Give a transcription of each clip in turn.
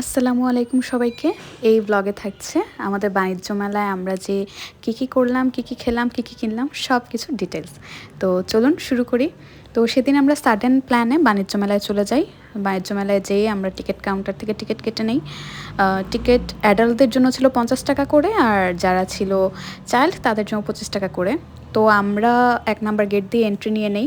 আসসালামু আলাইকুম সবাইকে। এই ব্লগে থাকছে আমাদের বাণিজ্য মেলায় আমরা যে কী করলাম, কী খেলাম, কী কিনলাম সব কিছু ডিটেলস। তো চলুন শুরু করি। তো সেদিন আমরা সাডেন প্ল্যানে বাণিজ্য মেলায় চলে যাই। বাণিজ্য মেলায় যেয়ে আমরা টিকিট কাউন্টার থেকে টিকিট কেটে নেই। টিকিট অ্যাডাল্টদের জন্য ছিল 50 টাকা করে, আর যারা ছিল চাইল্ড তাদের জন্য 25 টাকা করে। তো আমরা 1 নাম্বার গেট দিয়ে এন্ট্রি নিয়ে নেই।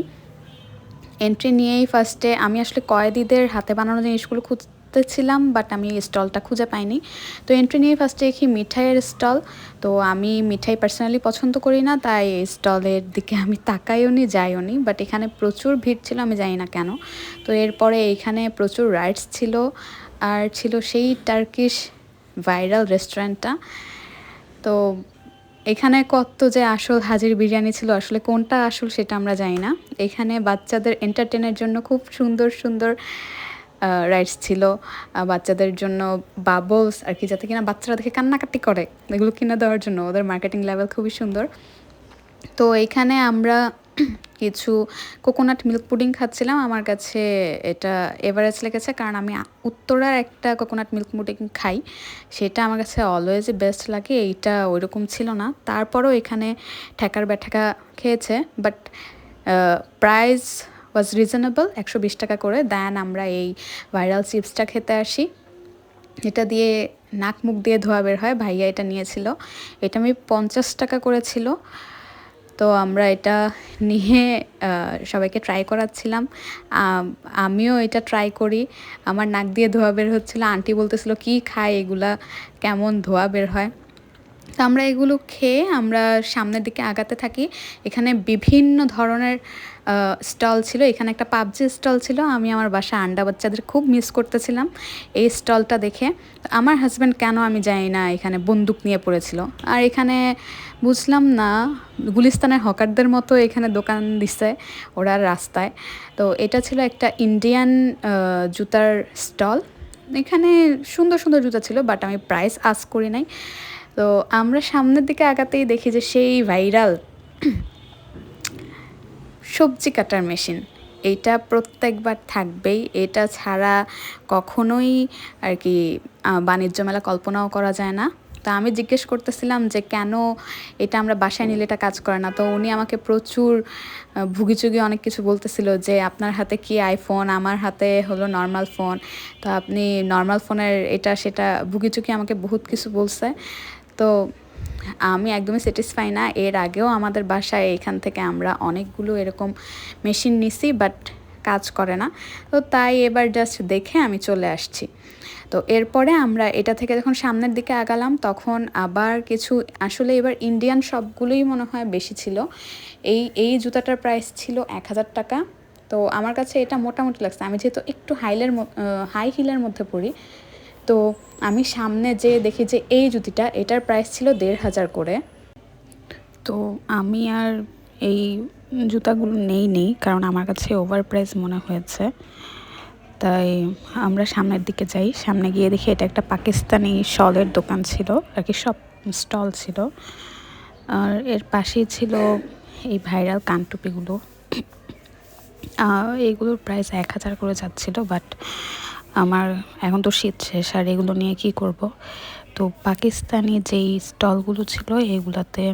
এন্ট্রি নিয়েই ফার্স্টে আমি আসলে কয়েদিদের হাতে বানানো জিনিসগুলো খুঁজতেছিলাম, বাট আমি স্টলটা খুঁজে পাইনি। তো এন্ট্রি নিয়ে ফার্স্টে দেখি মিঠাইয়ের স্টল। তো আমি মিঠাই পার্সোনালি পছন্দ করি না, তাই এই স্টলের দিকে আমি তাকাইও নি, যাইও নি। বাট এখানে প্রচুর ভিড় ছিল, আমি জানি না কেন। তো এরপরে এইখানে প্রচুর রাইডস ছিল, আর ছিল সেই টার্কিশ ভাইরাল রেস্টুরেন্টটা। তো এখানে কত যে আসল হাজির বিরিয়ানি ছিল, আসলে কোনটা আসল সেটা আমরা জানি না। এখানে বাচ্চাদের এন্টারটেনের জন্য খুব সুন্দর সুন্দর রাইডস ছিল। বাচ্চাদের জন্য বাবলস আর কি, যাতে কিনা বাচ্চারা দেখে কান্নাকাটি করে, এগুলো কিনে দেওয়ার জন্য ওদের মার্কেটিং লেভেল খুবই সুন্দর। তো এইখানে আমরা কিছু কোকোনাট মিল্ক পুডিং খাচ্ছিলাম। আমার কাছে এটা এভারেজ লেগেছে, কারণ আমি উত্তরার একটা কোকোনাট মিল্ক পুডিং খাই, সেটা আমার কাছে অলওয়েজই বেস্ট লাগে। এইটা ওইরকম ছিল না, তারপরও এখানে ঠেকার ব্যাঠেকা খেয়েছে। বাট প্রাইস ওয়াজ রিজনেবল, 120 টাকা করে। দেন আমরা এই ভাইরাল চিপসটা খেতে আসি। এটা দিয়ে নাক মুখ দিয়ে ধোয়া বের হয়, ভাইয়া এটা নিয়েছিল। এটা আমি 50 টাকা করেছিল। তো আমরা এটা নিয়ে সবাইকে ট্রাই করাচ্ছিলাম। আমিও এটা ট্রাই করি, আমার নাক দিয়ে ধোয়া বের হচ্ছিলো। আন্টি বলতেছিল কি খায় এগুলা, কেমন ধোয়া বের হয়। তো আমরা এগুলো খেয়ে আমরা সামনের দিকে আগাতে থাকি। এখানে বিভিন্ন ধরনের স্টল ছিল। এখানে একটা পাবজি স্টল ছিল, আমি আমার বাসায় আন্ডা বাচ্চাদের খুব মিস করতেছিলাম এই স্টলটা দেখে। আমার হাজব্যান্ড কেন আমি জানি না এখানে বন্দুক নিয়ে পড়েছিল। আর এখানে বুঝলাম না, গুলিস্তানের হকারদের মতো এখানে দোকান দিছে ওরা রাস্তায়। তো এটা ছিল একটা ইন্ডিয়ান জুতার স্টল। এখানে সুন্দর সুন্দর জুতা ছিল, বাট আমি প্রাইস আস্ক করি নাই। তো আমরা সামনের দিকে আগাতেই দেখি যে সেই ভাইরাল সবজি কাটার মেশিন, এইটা প্রত্যেকবার থাকবেই। এটা ছাড়া কখনোই আর কি বাণিজ্য মেলা কল্পনাও করা যায় না। তো আমি জিজ্ঞেস করতেছিলাম যে কেন এটা আমরা বাসায় নিলে এটা কাজ করে না। তো উনি আমাকে প্রচুর ভুগিচুগি অনেক কিছু বলতেছিল, যে আপনার হাতে কি আইফোন, আমার হাতে হলো নর্মাল ফোন, তো আপনি নর্মাল ফোনের এটা সেটা ভুগিচুগি আমাকে বহুত কিছু বলছে। তো আমি একদমই স্যাটিসফাই না। এর আগেও আমাদের বাসায় এখান থেকে আমরা অনেকগুলো এরকম মেশিন নিছি, বাট কাজ করে না। তো তাই এবার জাস্ট দেখে আমি চলে আসছি। তো এরপরে আমরা এটা থেকে যখন সামনের দিকে আগালাম, তখন আবার কিছু আসলে এবার ইন্ডিয়ান সবগুলোই মনে হয় বেশি ছিল। এই জুতাটার প্রাইস ছিল 1000 টাকা। তো আমার কাছে এটা মোটামুটি লাগছে, আমি যেহেতু একটু হাই হিলের মধ্যে পড়ি। তো আমি সামনে যেয়ে দেখি যে এই জুতিটা, এটার প্রাইস ছিল 1500 করে। তো আমি আর এই জুতাগুলো নেই, কারণ আমার কাছে ওভার প্রাইস মনে হয়েছে। তাই আমরা সামনের দিকে যাই, সামনে গিয়ে দেখি এটা একটা পাকিস্তানি শলের দোকান ছিল আর কি, সব স্টল ছিল। আর এর পাশেই ছিল এই ভাইরাল কানটুপিগুলো। এইগুলোর প্রাইস 1000 করে যাচ্ছিল, বাট আমার এখন তো শীত শেষ, আর এগুলো নিয়ে কি করব। তো পাকিস্তানি যেই স্টলগুলো ছিল এগুলাতে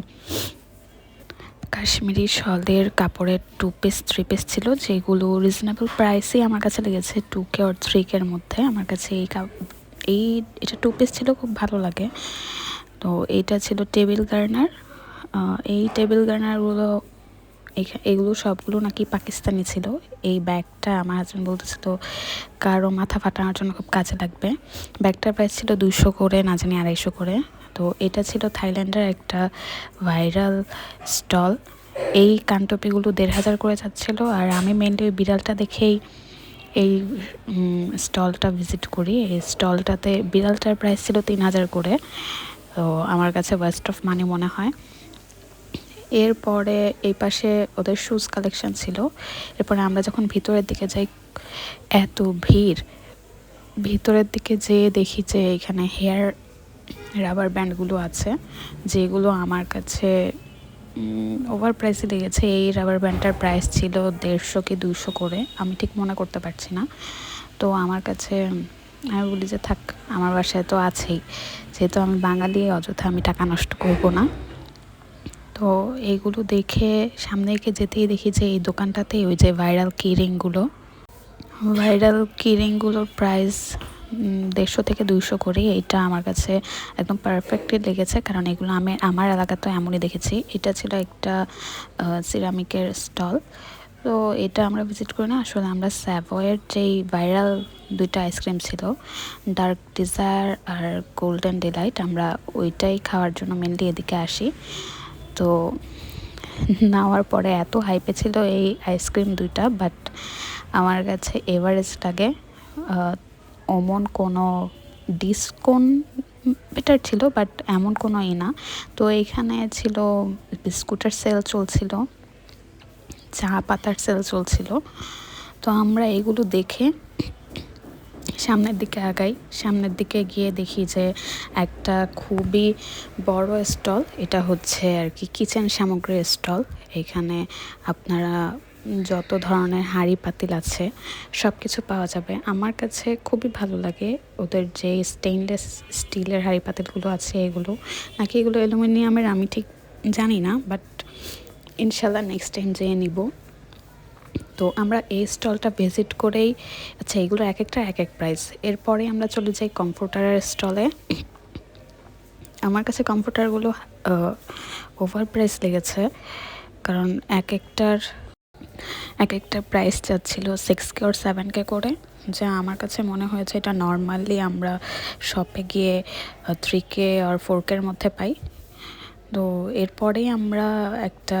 কাশ্মীরি শলের কাপড়ের 2 পিস 3 পিস ছিল, যেগুলো রিজনেবল প্রাইসেই আমার কাছে লেগেছে, 2K or 3K-র মধ্যে। আমার কাছে এটা 2 পিস ছিল, খুব ভালো লাগে। তো এইটা ছিল টেবিল গার্নার। এই টেবিল গার্নারগুলো এগুলো সবগুলো নাকি পাকিস্তানি ছিল। এই ব্যাগটা আমার হাজব্যান্ড বলতেছিল কারো মাথা ফাটানোর জন্য খুব কাজে লাগবে। ব্যাগটার প্রাইস ছিল 200 করে, না জানি 250 করে। তো এটা ছিল থাইল্যান্ডের একটা ভাইরাল স্টল। এই কানটপিগুলো 1500 করে যাচ্ছিল। আর আমি মেনলি ওই বিড়ালটা দেখেই এই স্টলটা ভিজিট করি। এই স্টলটাতে বিড়ালটার প্রাইস ছিল 3000 করে। তো আমার কাছে ওয়েস্ট অফ মানি মনে হয়। এরপরে এই পাশে ওদের শুজ কালেকশন ছিল। এরপরে আমরা যখন ভিতরের দিকে যাই, এত ভিড়, ভিতরের দিকে যেয়ে দেখি যে এখানে হেয়ার রাবার ব্যান্ডগুলো আছে, যেগুলো আমার কাছে ওভার প্রাইসে লেগেছে। এই রাবার ব্যান্ডটার প্রাইস ছিল 150 কি 200 করে, আমি ঠিক মনে করতে পারছি না। তো আমার কাছে আমি বলি যে থাক, আমার বাসায় তো আছেই, যেহেতু আমি বাঙালি, অযথা আমি টাকা নষ্ট করব না। তো এইগুলো দেখে সামনে এগিয়ে যেতেই দেখি যে এই দোকানটাতে ওই যে ভাইরাল কিরিংগুলোর প্রাইস 150 থেকে 200 করে। এটা আমার কাছে একদম পারফেক্টলি লেগেছে, কারণ এগুলো আমি আমার এলাকাতে এমনই দেখেছি। এটা ছিল একটা সিরামিকের স্টল। তো এটা আমরা ভিজিট করি না, আসলে আমরা স্যাভয়ের যেই ভাইরাল 2টা আইসক্রিম ছিল, ডার্ক ডিজায়ার আর গোল্ডেন ডিলাইট, আমরা ওইটাই খাওয়ার জন্য মেনলি এদিকে আসি। তো নেওয়ার পরে এত হাইপে ছিল এই আইসক্রিম 2টা, বাট আমার কাছে এভারেস্ট লাগে। অমন কোনো ডিসকাউন্ট বেটার ছিল, বাট এমন কোনো না। তো এইখানে ছিল বিস্কুটের সেল চলছিল, চা পাতার সেল চলছিল। তো আমরা এগুলো দেখে সামনের দিকে আগাই। সামনের দিকে গিয়ে দেখি যে একটা খুবই বড় স্টল, এটা হচ্ছে আর কি কিচেন সামগ্রীর স্টল। এখানে আপনারা যত ধরনের হাঁড়ি পাতিল আছে সব কিছু পাওয়া যাবে। আমার কাছে খুবই ভালো লাগে ওদের যে স্টেইনলেস স্টিলের হাঁড়ি পাতিলগুলো আছে, এগুলো নাকি এগুলো অ্যালুমিনিয়ামের আমি ঠিক জানি না, বাট ইনশাল্লাহ নেক্সট টাইম যেয়ে নিব। তো আমরা এই স্টলটা ভিজিট করেই, আচ্ছা এগুলো এক একটা এক এক প্রাইস। এরপরে আমরা চলে যাই কমফোর্টারের স্টলে। আমার কাছে কমফোর্টারগুলো ওভার প্রাইস লেগেছে, কারণ এক একটা প্রাইস যাচ্ছিল 6K or 7K করে, যা আমার কাছে মনে হয়েছে এটা নর্মালি আমরা শপে গিয়ে 3K or 4K মধ্যে পাই। তো এরপরেই আমরা একটা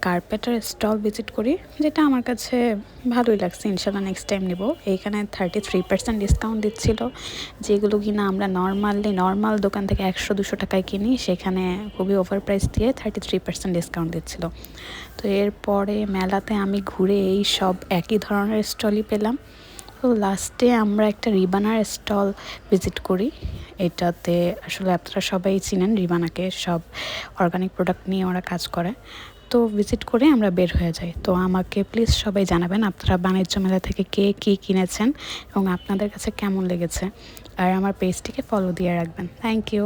কার্পেটের স্টল ভিজিট করি, যেটা আমার কাছে ভালোই লাগছে। ইনশাল্লাহ নেক্সট টাইম নেব। এইখানে 33% ডিসকাউন্ট দিচ্ছিল, যেগুলো কিনা আমরা নর্মাল দোকান থেকে 100-200 টাকায় কিনি, সেখানে খুবই ওভার প্রাইস দিয়ে 33% ডিসকাউন্ট দিচ্ছিল। তো এরপরে মেলাতে আমি ঘুরে এই সব একই ধরনের স্টলই পেলাম। তো লাস্টে আমরা একটা রিবানার স্টল ভিজিট করি। এটাতে আসলে আপনারা সবাই চিনেন রিবানাকে, সব অর্গানিক প্রোডাক্ট নিয়ে ওরা কাজ করে। তো ভিজিট করে আমরা বের হয়ে যাই। তো আমাকে প্লিজ সবাই জানাবেন আপনারা বাণিজ্য মেলা থেকে কে কী কিনেছেন এবং আপনাদের কাছে কেমন লেগেছে, আর আমার পেজটিকে ফলো দিয়ে রাখবেন। Thank you.